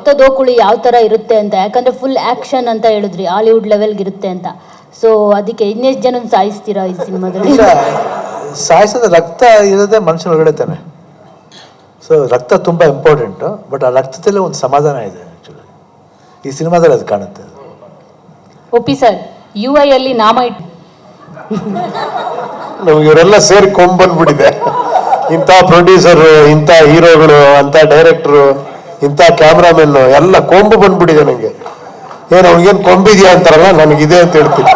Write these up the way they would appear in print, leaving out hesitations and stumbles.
ರಕ್ತದೋಕುಳಿ ಯಾವ ಥರ ಇರುತ್ತೆ ಅಂತ, ಯಾಕಂದರೆ ಫುಲ್ ಆ್ಯಕ್ಷನ್ ಅಂತ ಹೇಳಿದ್ರಿ, ಹಾಲಿವುಡ್ ಲೆವೆಲ್ಗೆ ಇರುತ್ತೆ ಅಂತ. ಸೊ ಅದಕ್ಕೆ ಇನ್ನೆಷ್ಟು ಜನ ಸಾಯಿಸ್ತೀರಾ ಈ ಸಿನಿಮಾದಲ್ಲಿ? ಸಾಯಿಸೋದು ರಕ್ತ ಇರೋದೇ ಮನುಷ್ಯನ ಒಳಗಡೆ ತಾನೆ. ಸೊ ರಕ್ತ ತುಂಬ ಇಂಪಾರ್ಟೆಂಟು, ಬಟ್ ಆ ರಕ್ತದಲ್ಲೇ ಒಂದು ಸಮಾಧಾನ ಇದೆ ಆ್ಯಕ್ಚುಲಿ. ಈ ಸಿನಿಮಾದಲ್ಲಿ ಅದು ಕಾಣುತ್ತೆ. ಒಪ್ಪಿ ಸರ್, UI ಅಲ್ಲಿ ನಾಮ ಇಟ್ಟು ನಮ್ಗೆ ಇವರೆಲ್ಲ ಸೇರಿ ಕೊಂಬಂದ್ಬಿಟ್ಟಿದೆ. ಇಂಥ ಪ್ರೊಡ್ಯೂಸರು, ಇಂಥ ಹೀರೋಗಳು, ಅಂಥ ಡೈರೆಕ್ಟ್ರು, ಇಂಥ ಕ್ಯಾಮ್ರಾಮನ್ ಎಲ್ಲ ಕೊಂಬು ಬಂದ್ಬಿಟ್ಟಿದೆ ನನಗೆ. ಏನು ಅವ್ನಿಗೇನು ಕೊಂಬಿದ್ಯಾ ಅಂತಾರಲ್ಲ, ನನಗಿದೆ ಅಂತ ಹೇಳ್ತೀನಿ.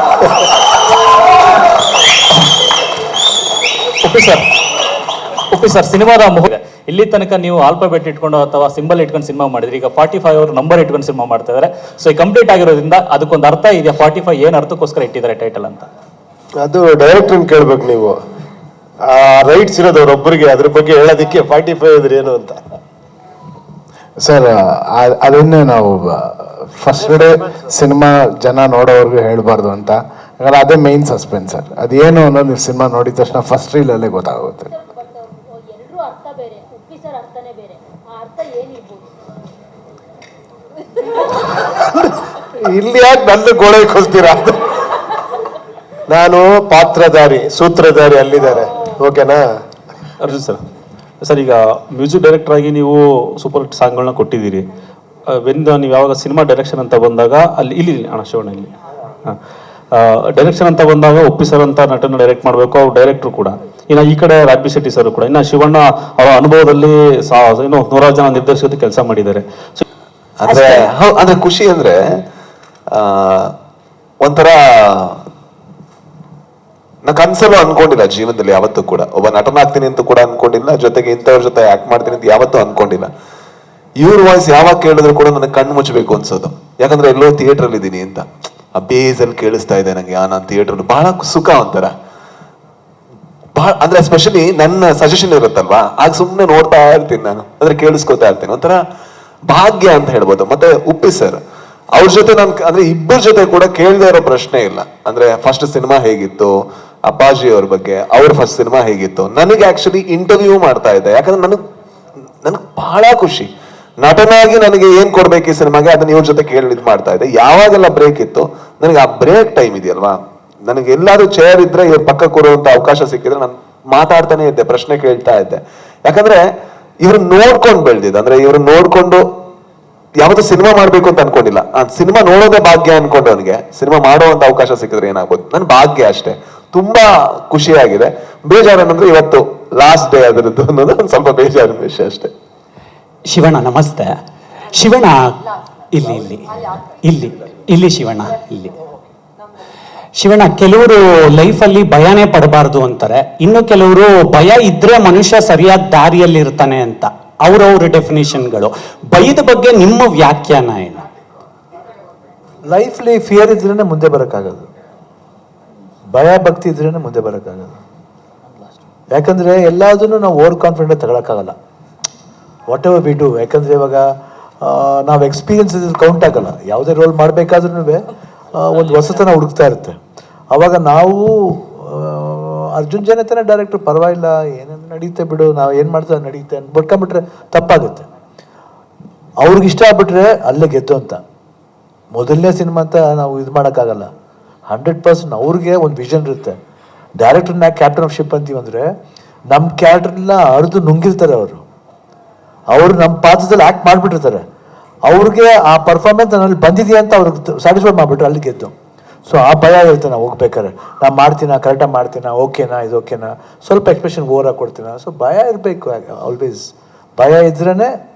ಒಪ್ಪಿ ಸರ್, ಸಿನಿಮಾದ ಇಲ್ಲಿ ತನಕ ನೀವು ಆಲ್ಫಾಬೆಟ್ ಇಟ್ಕೊಂಡು ಅಥವಾ ಸಿಂಬಲ್ ಇಟ್ಕೊಂಡು ಸಿನಿಮಾ ಮಾಡಿದ್ರಿ. ಈಗ 45 ಅವರು ನಂಬರ್ ಇಟ್ಕೊಂಡು ಸಿನಿಮಾ ಮಾಡ್ತಾ ಇದ್ದಾರೆ. ಸೊ ಈ ಕಂಪ್ಲೀಟ್ ಆಗಿರೋದ್ರಿಂದ ಅದಕ್ಕೊಂದು ಅರ್ಥ ಇದೆಯಾ? 45 ಏನು ಅರ್ಥಕ್ಕೋಸ್ಕರ ಇಟ್ಟಿದ್ದಾರೆ ಟೈಟಲ್ ಅಂತ? ಅದು ಡೈರೆಕ್ಟ್ರನ್ನ ಕೇಳ್ಬೇಕು ನೀವು. ಆ ರೈಟ್ಸ್ ಇರೋದು ಅವರೊಬ್ಬರಿಗೆ, ಅದ್ರ ಬಗ್ಗೆ ಹೇಳೋದಕ್ಕೆ 45 ಇದ್ರೆ ಏನು ಅಂತ. ಸರ್ ಅದನ್ನೇ ನಾವು ಫಸ್ಟ್ ಡೇ ಸಿನಿಮಾ ಜನ ನೋಡೋವ್ರಿಗೆ ಹೇಳಬಾರ್ದು ಅಂತ. ಯಾಕಂದ್ರೆ ಅದೇ ಮೇನ್ ಸಸ್ಪೆನ್ಸ್ ಸರ್. ಅದೇನು ಅನ್ನೋದು ನೀವು ಸಿನಿಮಾ ನೋಡಿದ ತಕ್ಷಣ ಫಸ್ಟ್ ರೀಲಲ್ಲೇ ಗೊತ್ತಾಗುತ್ತೆ. ಇಲ್ಲಿ ಯಾಕೆ ನನ್ನ ಗೋಳೆ ಕೊಲ್ತೀರಾ? ನಾನು ಪಾತ್ರಧಾರಿ, ಸೂತ್ರಧಾರಿ ಅಲ್ಲಿದ್ದಾರೆ. ಓಕೆನಾ ಅರ್ಜುನ್ ಸರ್? ಸರ್, ಈಗ ಮ್ಯೂಸಿಕ್ ಡೈರೆಕ್ಟರ್ ಆಗಿ ನೀವು ಸೂಪರ್ ಹಿಟ್ ಸಾಂಗ್ಗಳನ್ನ ಕೊಟ್ಟಿದ್ದೀರಿ. ನೀವು ಯಾವಾಗ ಸಿನಿಮಾ ಡೈರೆಕ್ಷನ್ ಅಂತ ಬಂದಾಗ ಇಲ್ಲಿ ಶಿವಣ್ಣ ಇಲ್ಲಿ ಡೈರೆಕ್ಷನ್ ಅಂತ ಬಂದಾಗ ಒಪ್ಪಿ ಸರ್ ಅಂತ ನಟನ ಡೈರೆಕ್ಟ್ ಮಾಡಬೇಕು, ಅವ್ರು ಡೈರೆಕ್ಟ್ರು ಕೂಡ. ಇನ್ನು ಈ ಕಡೆ ರಾಜ್ ಬಿ ಶೆಟ್ಟಿ ಸರ್ ಕೂಡ. ಇನ್ನು ಶಿವಣ್ಣ ಅವರ ಅನುಭವದಲ್ಲಿ ಏನು 100 ಜನ ನಿರ್ದೇಶಕರು ಕೆಲಸ ಮಾಡಿದ್ದಾರೆ. ಅಂದ್ರೆ ಖುಷಿ ಅಂದ್ರೆ ಒಂಥರ ನಾ ಕನ್ಸಲ್ಲೂ ಅನ್ಕೊಂಡಿಲ್ಲ ಜೀವನದಲ್ಲಿ ಯಾವತ್ತೂ ಕೂಡ. ಒಬ್ಬ ನಟನಾಗ್ತೀನಿ ಅಂತ ಕೂಡ ಅನ್ಕೊಂಡಿಲ್ಲ, ಜೊತೆಗೆ ಇಂಥವ್ರ ಜೊತೆ ಆಕ್ಟ್ ಮಾಡ್ತೀನಿ ಅಂತ ಯಾವತ್ತೂ ಅನ್ಕೊಂಡಿಲ್ಲ. ಇವ್ರ ವಾಯ್ಸ್ ಯಾವಾಗ ಕೇಳಿದ್ರು ಕೂಡ ನನಗೆ ಕಣ್ಣು ಮುಚ್ಚಬೇಕು ಅನ್ಸೋದು. ಯಾಕಂದ್ರೆ ಎಲ್ಲೋ ಥಿಯೇಟರ್ ಅಲ್ಲಿ ಇದೀನಿ ಅಂತ ಆ ಬೇಸಲ್ಲಿ ಕೇಳಿಸ್ತಾ ಇದೆ ನಂಗೆ. ನಾನು ಥಿಯೇಟರ್ ಬಹಳ ಸುಖ ಒಂಥರ ಬಹಳ. ಅಂದ್ರೆ ಎಸ್ಪೆಷಲಿ ನನ್ನ ಸಜೆಷನ್ ಇರುತ್ತಲ್ವಾ, ಆಗ ಸುಮ್ಮನೆ ನೋಡ್ತಾ ಇರ್ತೀನಿ ನಾನು, ಅಂದ್ರೆ ಕೇಳಿಸ್ಕೊತಾ ಇರ್ತೀನಿ. ಒಂಥರ ಭಾಗ್ಯ ಅಂತ ಹೇಳ್ಬೋದು. ಮತ್ತೆ ಉಪ್ಪಿ ಸರ್ ಅವ್ರ ಜೊತೆ ನಾನು ಅಂದ್ರೆ ಇಬ್ಬರ ಜೊತೆ ಕೂಡ ಕೇಳದೇ ಇರೋ ಪ್ರಶ್ನೆ ಇಲ್ಲ. ಅಂದ್ರೆ ಫಸ್ಟ್ ಸಿನಿಮಾ ಹೇಗಿತ್ತು, ಅಪ್ಪಾಜಿ ಅವ್ರ ಬಗ್ಗೆ ಅವ್ರ ಫಸ್ಟ್ ಸಿನಿಮಾ ಹೇಗಿತ್ತು, ನನಗೆ ಆಕ್ಚುಲಿ ಇಂಟರ್ವ್ಯೂ ಮಾಡ್ತಾ ಇದ್ದೆ. ಯಾಕಂದ್ರೆ ನನಗೆ ಬಹಳ ಖುಷಿ, ನಟನಾಗಿ ನನಗೆ ಏನ್ ಕೊಡ್ಬೇಕು ಈ ಸಿನಿಮಾಗೆ ಅದನ್ನ ಇವ್ರ ಜೊತೆ ಕೇಳಿ ಮಾಡ್ತಾ ಇದ್ದೆ. ಯಾವಾಗೆಲ್ಲ ಬ್ರೇಕ್ ಇತ್ತು, ನನಗೆ ಆ ಬ್ರೇಕ್ ಟೈಮ್ ಇದೆಯಲ್ವಾ, ನನಗೆ ಎಲ್ಲಾದ್ರೂ ಚೇರ್ ಇದ್ರೆ ಇವ್ರ ಪಕ್ಕ ಕೂರುವಂತ ಅವಕಾಶ ಸಿಕ್ಕಿದ್ರೆ ನಾನು ಮಾತಾಡ್ತಾನೆ ಇದ್ದೆ, ಪ್ರಶ್ನೆ ಕೇಳ್ತಾ ಇದ್ದೆ. ಯಾಕಂದ್ರೆ ಇವ್ರು ನೋಡ್ಕೊಂಡು ಬೆಳೆದಿದ್ದ, ಅಂದ್ರೆ ಇವ್ರು ನೋಡ್ಕೊಂಡು ಯಾವತ್ತೂ ಸಿನಿಮಾ ಮಾಡ್ಬೇಕು ಅಂತ ಅನ್ಕೊಂಡಿಲ್ಲ. ಸಿನಿಮಾ ನೋಡೋದೇ ಭಾಗ್ಯ ಅನ್ಕೊಂಡು ಅವನಿಗೆ ಸಿನಿಮಾ ಮಾಡುವಂತ ಅವಕಾಶ ಸಿಕ್ಕಿದ್ರೆ ಏನಾಗ್ಬೋದು, ನನ್ ಭಾಗ್ಯ ಅಷ್ಟೇ. ತುಂಬಾ ಖುಷಿಯಾಗಿದೆ. ಬೇಜಾರನ್ನಂದ್ರೆ ಇವತ್ತು ಲಾಸ್ಟ್ ಡೇ ಅದರದ್ದು ಅನ್ನೋದು ಒಂದು ಸ್ವಲ್ಪ ಬೇಜಾರಿನ ವಿಷಯ ಅಷ್ಟೇ. ಶಿವಣ್ಣ ನಮಸ್ತೆ. ಶಿವಣ್ಣ ಇಲ್ಲಿ ಇಲ್ಲಿ ಇಲ್ಲಿ ಇಲ್ಲಿ ಶಿವಣ್ಣ ಇಲ್ಲಿ. ಶಿವಣ್ಣ, ಕೆಲವರು ಲೈಫಲ್ಲಿ ಭಯನೇ ಪಡಬಾರ್ದು ಅಂತಾರೆ, ಇನ್ನು ಕೆಲವರು ಭಯ ಇದ್ರೆ ಮನುಷ್ಯ ಸರಿಯಾದ ದಾರಿಯಲ್ಲಿ ಇರ್ತಾನೆ ಅಂತ ಅವ್ರವ್ರ ಡೆಫಿನೇಷನ್ಗಳು. ಭಯದ ಬಗ್ಗೆ ನಿಮ್ಮ ವ್ಯಾಖ್ಯಾನ ಏನು? ಲೈಫ್ಲಿ ಫಿಯರ್ ಇದ್ರೇನೆ ಮುಂದೆ ಬರೋಕ್ಕಾಗೋದು, ಭಯ ಭಕ್ತಿ ಇದ್ರೇನೆ ಮುಂದೆ ಬರೋಕ್ಕಾಗೋದು. ಯಾಕಂದ್ರೆ ಎಲ್ಲದನ್ನು ನಾವು ಓವರ್ ಕಾನ್ಫಿಡೆಂಟ್ ತಗೊಳಕ್ಕಾಗಲ್ಲ, ವಾಟ್ ಎವರ್ ವಿ ಡೂ. ಯಾಕಂದ್ರೆ ಇವಾಗ ನಾವು ಎಕ್ಸ್ಪೀರಿಯನ್ಸ್ ಕೌಂಟ್ ಆಗಲ್ಲ. ಯಾವುದೇ ರೋಲ್ ಮಾಡಬೇಕಾದ್ರೂ ಒಂದು ಹೊಸತನ ಹುಡುಕ್ತಾ ಇರುತ್ತೆ. ಅವಾಗ ನಾವು ಅರ್ಜುನ್ ಜನ ಡೈರೆಕ್ಟ್ರು ಪರವಾಗಿಲ್ಲ, ಏನೇನು ನಡೀತೆ ಬಿಡು, ನಾವು ಏನು ಮಾಡ್ತಾ ನಡೀತೆ ಅಂತ ಬಡ್ಕೊಂಬಿಟ್ರೆ ತಪ್ಪಾಗುತ್ತೆ. ಅವ್ರಿಗೆ ಇಷ್ಟ ಆಗ್ಬಿಟ್ರೆ ಅಲ್ಲೇ ಗೆದ್ದು ಅಂತ. ಮೊದಲನೇ ಸಿನಿಮಾ ಅಂತ ನಾವು ಇದು ಮಾಡೋಕ್ಕಾಗಲ್ಲ. 100% ಅವ್ರಿಗೆ ಒಂದು ವಿಷನ್ ಇರುತ್ತೆ. ಡೈರೆಕ್ಟರ್ನ ಕ್ಯಾಪ್ಟನ್ ಆಫ್ ಶಿಪ್ ಅಂತೀವಿ ಅಂದರೆ ನಮ್ಮ ಕ್ಯಾರೆಕ್ಟರ್ನ ಅರ್ದು ನುಂಗಿರ್ತಾರೆ ಅವರು ನಮ್ಮ ಪಾತ್ರದಲ್ಲಿ ಆ್ಯಕ್ಟ್ ಮಾಡಿಬಿಟ್ಟಿರ್ತಾರೆ. ಅವ್ರಿಗೆ ಆ ಪರ್ಫಾರ್ಮೆನ್ಸ್ ನನ್ನಲ್ಲಿ ಬಂದಿದೆಯಾ ಅಂತ ಅವ್ರಿಗೆ ಸ್ಯಾಟಿಸ್ಫೈ ಮಾಡಿಬಿಟ್ರೆ ಅಲ್ಲಿ ಗೆದ್ದು. ಸೊ ಆ ಭಯ ಇರುತ್ತೆ ನಾವು ಹೋಗ್ಬೇಕಾರೆ, ನಾನು ಮಾಡ್ತೀನಾ, ಕರೆಕ್ಟಾಗಿ ಮಾಡ್ತೀನಾ, ಓಕೆನಾ, ಇದು ಓಕೆನಾ, ಸ್ವಲ್ಪ ಎಕ್ಸ್ಪ್ರೆಷನ್ ಓವರಾಗಿ ಕೊಡ್ತೀನಾ. ಸೊ ಭಯ ಇರಬೇಕು ಆಲ್ವೇಸ್. ಭಯ ಇದ್ರೇ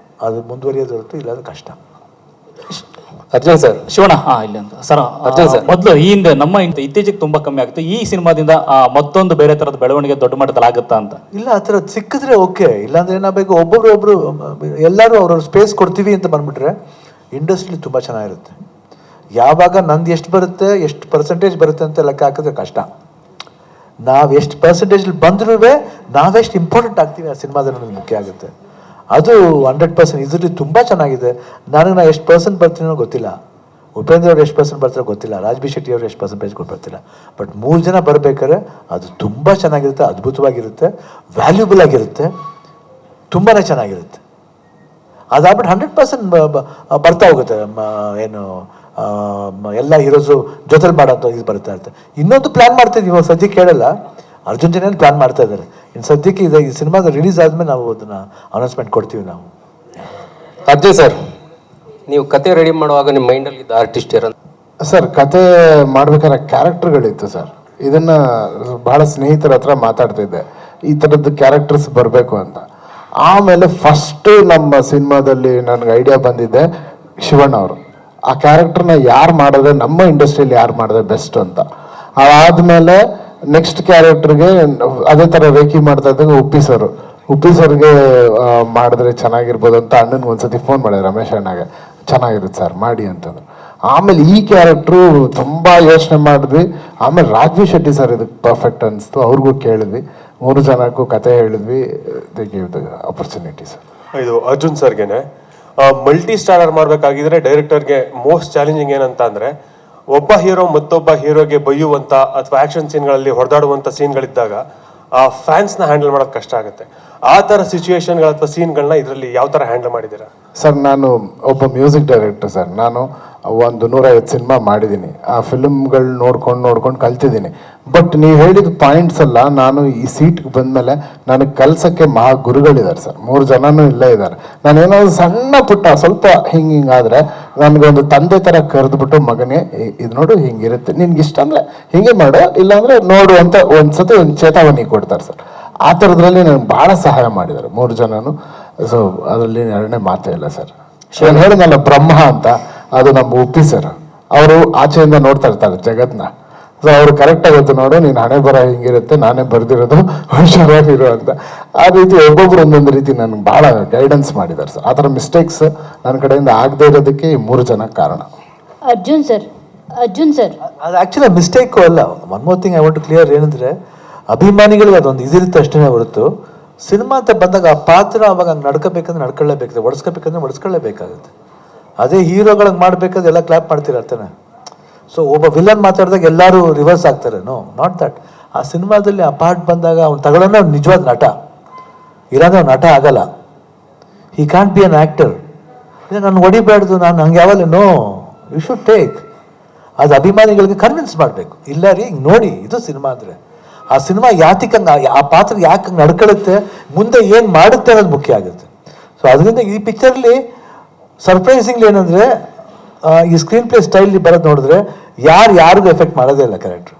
ಅದು ಮುಂದುವರಿಯೋದು ಹೊರತು ಇಲ್ಲಾಂದ್ರೆ ಕಷ್ಟ. ಅರ್ಜುನ್ ಸರ್, ಶಿವಣ್ಣ ಇಲ್ಲಿ ಅಂತ ಸರ್. ಅರ್ಜುನ್ ಸರ್, ಮೊದಲು ಈ ಹಿಂದೆ ಇತ್ತೀಚೆಗೆ ತುಂಬಾ ಕಮ್ಮಿ ಆಗುತ್ತೆ. ಈ ಸಿನಿಮಾದಿಂದ ಮತ್ತೊಂದು ಬೇರೆ ತರದ ಬೆಳವಣಿಗೆ ದೊಡ್ಡ ಮಟ್ಟದಲ್ಲಿ ಆಗುತ್ತಾ ಅಂತ? ಇಲ್ಲ, ಆ ಥರ ಸಿಕ್ಕಿದ್ರೆ ಓಕೆ, ಇಲ್ಲಾಂದ್ರೆ ಏನಾಗಬೇಕು, ಒಬ್ಬೊಬ್ರು ಎಲ್ಲರೂ ಅವ್ರವ್ರ ಸ್ಪೇಸ್ ಕೊಡ್ತೀವಿ ಅಂತ ಬಂದ್ಬಿಟ್ರೆ ಇಂಡಸ್ಟ್ರಿ ತುಂಬ ಚೆನ್ನಾಗಿರುತ್ತೆ. ಯಾವಾಗ ನಂದು ಎಷ್ಟು ಬರುತ್ತೆ, ಎಷ್ಟು ಪರ್ಸೆಂಟೇಜ್ ಬರುತ್ತೆ ಅಂತ ಲೆಕ್ಕ ಹಾಕಿದ್ರೆ ಕಷ್ಟ. ನಾವು ಎಷ್ಟು ಪರ್ಸೆಂಟೇಜ್ ಬಂದ್ರೂ ನಾವೆಷ್ಟು ಇಂಪಾರ್ಟೆಂಟ್ ಆಗ್ತೀವಿ ಆ ಸಿನಿಮಾದಲ್ಲಿ ನಮಗೆ ಮುಖ್ಯ ಆಗುತ್ತೆ. ಅದು 100%. ಇದರಲ್ಲಿ ತುಂಬ ಚೆನ್ನಾಗಿದೆ. ನಾ ಎಷ್ಟು ಪರ್ಸೆಂಟ್ ಬರ್ತೀನೋ ಗೊತ್ತಿಲ್ಲ, ಉಪೇಂದ್ರ ಅವ್ರು ಎಷ್ಟು ಪರ್ಸೆಂಟ್ ಬರ್ತಾರೋ ಗೊತ್ತಿಲ್ಲ, ರಾಜ್ ಬಿ ಶೆಟ್ಟಿ ಅವ್ರು ಎಷ್ಟು ಪರ್ಸೆಂಟೇಜ್ ಕೊಟ್ಟು ಬರ್ತಿಲ್ಲ. ಬಟ್ 3 ಜನ ಬರಬೇಕಾದ್ರೆ ಅದು ತುಂಬ ಚೆನ್ನಾಗಿರುತ್ತೆ, ಅದ್ಭುತವಾಗಿರುತ್ತೆ, ವ್ಯಾಲ್ಯೂಬಲ್ ಆಗಿರುತ್ತೆ, ತುಂಬಾ ಚೆನ್ನಾಗಿರುತ್ತೆ. ಅದಾಗ್ಬಿಟ್ಟು 100% ಬರ್ತಾ ಹೋಗುತ್ತೆ. ಏನು ಎಲ್ಲ ಹೀರೋಸು ಜೊತೆಲಿ ಮಾಡೋಂಥ ಇದು ಬರ್ತಾ ಇರುತ್ತೆ. ಇನ್ನೊಂದು ಪ್ಲ್ಯಾನ್ ಮಾಡ್ತಿದ್ದೀವಿ, ಸದ್ಯಕ್ಕೆ ಹೇಳಲ್ಲ, ಅರ್ಜುನ್ ಜನ ಪ್ಲ್ಯಾನ್ ಮಾಡ್ತಾ ಇದ್ದಾರೆ. ಇನ್ನು ಸದ್ಯಕ್ಕೆ ಈ ಸಿನಿಮಾದ ರಿಲೀಸ್ ಆದಮೇಲೆ ನಾವು ಅದನ್ನು ಅನೌನ್ಸ್ಮೆಂಟ್ ಕೊಡ್ತೀವಿ ನಾವು. ಅಜ್ಜಯ್ ಸರ್, ನೀವು ಕತೆ ರೆಡಿ ಮಾಡುವಾಗ ನಿಮ್ಮ ಮೈಂಡಲ್ಲಿ ಇದ್ದ ಆರ್ಟಿಸ್ಟ್ ಯಾರು? ಸರ್, ಕತೆ ಮಾಡ್ಬೇಕಾದ್ರೆ ಕ್ಯಾರೆಕ್ಟರ್ಗಳಿತ್ತು ಸರ್. ಇದನ್ನ ಬಹಳ ಸ್ನೇಹಿತರ ಹತ್ರ ಮಾತಾಡ್ತಿದ್ದೆ, ಈ ಥರದ್ದು ಕ್ಯಾರೆಕ್ಟರ್ಸ್ ಬರಬೇಕು ಅಂತ. ಆಮೇಲೆ ಫಸ್ಟು ನಮ್ಮ ಸಿನಿಮಾದಲ್ಲಿ ನನಗೆ ಐಡಿಯಾ ಬಂದಿದ್ದೆ ಶಿವಣ್ಣ ಅವರು. ಆ ಕ್ಯಾರೆಕ್ಟರ್ನ ಯಾರು ಮಾಡಿದ್ರೆ, ನಮ್ಮ ಇಂಡಸ್ಟ್ರಿಯಲ್ಲಿ ಯಾರು ಮಾಡಿದ್ರೆ ಬೆಸ್ಟ್ ಅಂತ. ಅದಾದಮೇಲೆ ನೆಕ್ಸ್ಟ್ ಕ್ಯಾರೆಕ್ಟರ್ಗೆ ಅದೇ ಥರ ರೇಖಿ ಮಾಡ್ತಾ ಇದ್ದಾಗ ಉಪ್ಪಿ ಸರ್ಗೆ ಮಾಡಿದ್ರೆ ಚೆನ್ನಾಗಿರ್ಬೋದು ಅಂತ ಅಣ್ಣನಿಗೆ ಒಂದ್ಸತಿ ಫೋನ್ ಮಾಡಿದೆ, ರಮೇಶ್ ಅಣ್ಣಗೆ, ಚೆನ್ನಾಗಿರುತ್ತೆ ಸರ್ ಮಾಡಿ ಅಂತಂದ್ರು. ಆಮೇಲೆ ಈ ಕ್ಯಾರೆಕ್ಟ್ರು ತುಂಬ ಯೋಚನೆ ಮಾಡಿದ್ವಿ. ಆಮೇಲೆ ರಾಘವಿ ಶೆಟ್ಟಿ ಸರ್ ಇದಕ್ಕೆ ಪರ್ಫೆಕ್ಟ್ ಅನಿಸ್ತು, ಅವ್ರಿಗೂ ಕೇಳಿದ್ವಿ, 3 ಜನಕ್ಕೂ ಕತೆ ಹೇಳಿದ್ವಿ. They give the opportunity sir. ಇದು ಅರ್ಜುನ್ ಸರ್ಗೆನೆ ಮಲ್ಟಿ ಸ್ಟಾರರ್ ಮಾಡಬೇಕಾಗಿದ್ರೆ ಡೈರೆಕ್ಟರ್ಗೆ ಮೋಸ್ಟ್ ಚಾಲೆಂಜಿಂಗ್ ಏನಂತ ಅಂದರೆ, ಒಬ್ಬ ಹೀರೋ ಮತ್ತೊಬ್ಬ ಹೀರೋಗೆ ಬೈಯುವಂಥ ಅಥವಾ ಆ್ಯಕ್ಷನ್ ಸೀನ್ಗಳಲ್ಲಿ ಹೊಡೆದಾಡುವಂಥ ಸೀನ್ಗಳಿದ್ದಾಗ ಆ ಫ್ಯಾನ್ಸ್ನ ಹ್ಯಾಂಡಲ್ ಮಾಡೋದು ಕಷ್ಟ ಆಗುತ್ತೆ. ಆ ಥರ ಸಿಚುವೇಶನ್ಗಳು ಅಥವಾ ಸೀನ್ಗಳನ್ನ ಇದರಲ್ಲಿ ಯಾವ ಥರ ಹ್ಯಾಂಡಲ್ ಮಾಡಿದ್ದೀರಾ? ಸರ್, ನಾನು ಒಬ್ಬ ಮ್ಯೂಸಿಕ್ ಡೈರೆಕ್ಟರ್ ಸರ್. ನಾನು ಒಂದು 150 ಸಿನಿಮಾ ಮಾಡಿದ್ದೀನಿ. ಆ ಫಿಲ್ಮ್ಗಳು ನೋಡ್ಕೊಂಡು ಕಲ್ತಿದ್ದೀನಿ. ಬಟ್ ನೀವು ಹೇಳಿದ ಪಾಯಿಂಟ್ಸ್ ಎಲ್ಲ ನಾನು ಈ ಸೀಟ್ಗೆ ಬಂದಮೇಲೆ ನನಗೆ ಕಲ್ಸೋಕ್ಕೆ ಮಹಾ ಗುರುಗಳಿದ್ದಾರೆ ಸರ್. 3 ಜನನೂ ಇಲ್ಲೇ ಇದ್ದಾರೆ. ನಾನೇನಾದ್ರು ಸಣ್ಣ ಪುಟ್ಟ ಸ್ವಲ್ಪ ಹಿಂಗಾದರೆ ನನಗೊಂದು ತಂದೆ ಥರ ಕರೆದ್ಬಿಟ್ಟು, ಮಗನೇ ಇದು ನೋಡು ಹಿಂಗಿರುತ್ತೆ, ನಿನ್ಗೆ ಇಷ್ಟ ಅಂದರೆ ಹಿಂಗೆ ಮಾಡು, ಇಲ್ಲಾಂದರೆ ನೋಡು ಅಂತ ಒಂದ್ಸತಿ ಒಂದು ಚೇತಾವಣಿ ಕೊಡ್ತಾರೆ ಸರ್. ಆ ಥರದ್ರಲ್ಲಿ ನನಗೆ ಭಾಳ ಸಹಾಯ ಮಾಡಿದ್ದಾರೆ 3 ಜನನು. ಸೊ ಅದರಲ್ಲಿ ಎರಡನೇ ಮಾತೇ ಇಲ್ಲ ಸರ್. ನಾನು ಹೇಳಿದ್ನಲ್ಲ ಬ್ರಹ್ಮ ಅಂತ, ಅದು ನಮ್ಮ ಉಪ್ಪಿ ಸರ್. ಅವರು ಆಚೆಯಿಂದ ನೋಡ್ತಾ ಇರ್ತಾರೆ ಜಗತ್ನ. ಸೊ ಅವ್ರು ಕರೆಕ್ಟಾಗಿ ಗೊತ್ತು, ನೋಡು ನೀನು ಹಣೆ ಬರ ಹಿಂಗಿರುತ್ತೆ, ನಾನೇ ಬರ್ದಿರೋದು, ಹುಷಾರಾಗಿರು ಅಂತ. ಆ ರೀತಿ ಒಬ್ಬೊಬ್ರು ಒಂದೊಂದು ರೀತಿ ನನಗೆ ಭಾಳ ಗೈಡೆನ್ಸ್ ಮಾಡಿದ್ದಾರೆ ಸರ್. ಆ ಥರ ಮಿಸ್ಟೇಕ್ಸ್ ನನ್ನ ಕಡೆಯಿಂದ ಆಗದೆ ಇರೋದಕ್ಕೆ ಈ 3 ಜನ ಕಾರಣ. ಅರ್ಜುನ್ ಸರ್ ಅದು ಆ್ಯಕ್ಚುಲಿ ಮಿಸ್ಟೇಕು ಅಲ್ಲ. One more thing I want to clear ಏನಂದರೆ, ಅಭಿಮಾನಿಗಳಿಗೆ ಅದೊಂದು ಇದಿರುತ್ತೆ ಅಷ್ಟೇ ಹೊರತು, ಸಿನಿಮಾ ಅಂತ ಬಂದಾಗ ಆ ಪಾತ್ರ ಅವಾಗ ಹಂಗೆ ನಡ್ಕೋಬೇಕಂದ್ರೆ ನಡ್ಕೊಳ್ಳೇಬೇಕಾಗುತ್ತೆ, ಒಡಿಸ್ಕೋಬೇಕಂದ್ರೆ ಒಡಿಸ್ಕೊಳ್ಳೇಬೇಕಾಗುತ್ತೆ. ಅದೇ ಹೀರೋಗಳಿಗೆ ಮಾಡಬೇಕಾದ್ರೆ ಎಲ್ಲ ಕ್ಲಾಪ್ ಮಾಡ್ತಿರ್ತಾನೆ. ಸೊ ಒಬ್ಬ ವಿಲನ್ ಮಾತಾಡಿದಾಗ ಎಲ್ಲರೂ ರಿವರ್ಸ್ ಆಗ್ತಾರೆ. No, not that. ಆ ಸಿನಿಮಾದಲ್ಲಿ ಆ ಪಾರ್ಟ್ ಬಂದಾಗ ಅವ್ನು ತಗೊಳ್ಳೋಣ ಅವ್ನು ನಿಜವಾದ ನಟ, ಇಲ್ಲಾಂದ್ರೆ ಅವ್ನು ನಟ ಆಗಲ್ಲ. He can't be an actor. ಇಲ್ಲ ನಾನು ಹೊಡಿಬೇಡ್ದು, ನಾನು ಹಂಗೆ ಯಾವಲ್ಲ. No, you should take. ಅದು ಅಭಿಮಾನಿಗಳಿಗೆ ಕನ್ವಿನ್ಸ್ ಮಾಡಬೇಕು. ಇಲ್ಲ ರೀ, ಹಿಂಗೆ ನೋಡಿ, ಇದು ಸಿನಿಮಾ ಅಂದರೆ ಆ ಸಿನಿಮಾ ಯಾತಿಕಂಗೆ, ಆ ಪಾತ್ರ ಯಾಕೆ ನಡ್ಕೊಳ್ಳುತ್ತೆ, ಮುಂದೆ ಏನು ಮಾಡುತ್ತೆ ಅನ್ನೋದು ಮುಖ್ಯ ಆಗುತ್ತೆ. ಸೊ ಅದರಿಂದ ಈ ಪಿಕ್ಚರ್ಲಿ ಸರ್ಪ್ರೈಸಿಂಗ್ಲಿ ಏನಂದರೆ, ಈ ಸ್ಕ್ರೀನ್ ಪ್ಲೇ ಸ್ಟೈಲ್ ಬರೋದು ನೋಡಿದ್ರೆ ಯಾರಿಗೂ ಎಫೆಕ್ಟ್ ಮಾಡೋದೇ ಇಲ್ಲ. ಕ್ಯಾರೆಕ್ಟ್ರು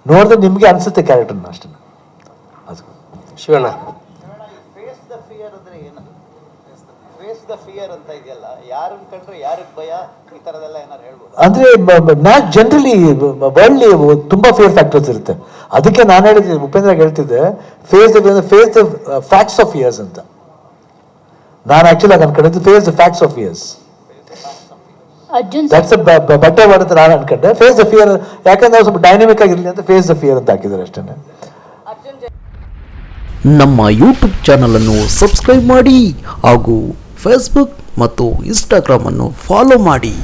ನೋಡಿದ್ರೆ ನಿಮಗೆ ಅನಿಸುತ್ತೆ ಕ್ಯಾರೆಕ್ಟರ್ನ ಅಷ್ಟೇ. ಅದು ಶಿವಣ್ಣ, ಅಂದ್ರೆ ನಾಟ್ ಜನರಲಿ ವರ್ಲ್ಡ್ಲಿ ತುಂಬಾ ಫಿಯರ್ ಫ್ಯಾಕ್ಟರ್ಸ್ ಇರುತ್ತೆ. ಅದಕ್ಕೆ ನಾನು ಹೇಳಿದ್ದೆ, ಉಪೇಂದ್ರ ಹೇಳ್ತಿದ್ದೆ, face the facts of years ಅಂತ. ನಾನು ಆಕ್ಚುಲಿ ಅನ್ಕೊಂಡಿದ್ದು face the facts of years. Arjun that's better word ಅಂತ ನಾನು ಅನ್ಕೊಂಡೆ. ಫೇಸ್ ದ ಫಿಯರ್, ಯಾಕಂದ್ರೆ ಸ್ವಲ್ಪ ಡೈನಾಮಿಕ್ ಆಗಿರಲಿ ಅಂತ ಫೇಸ್ ದ ಫಿಯರ್ ಅಂತ ಹಾಕಿದ್ದಾರೆ ಅಷ್ಟೇ. ನಮ್ಮ ಯೂಟ್ಯೂಬ್ ಚಾನಲನ್ನು ಸಬ್ಸ್ಕ್ರೈಬ್ ಮಾಡಿ ಹಾಗೂ ಫೇಸ್ಬುಕ್ ಮತ್ತು ಇನ್ಸ್ಟಾಗ್ರಾಮನ್ನು ಫಾಲೋ ಮಾಡಿ.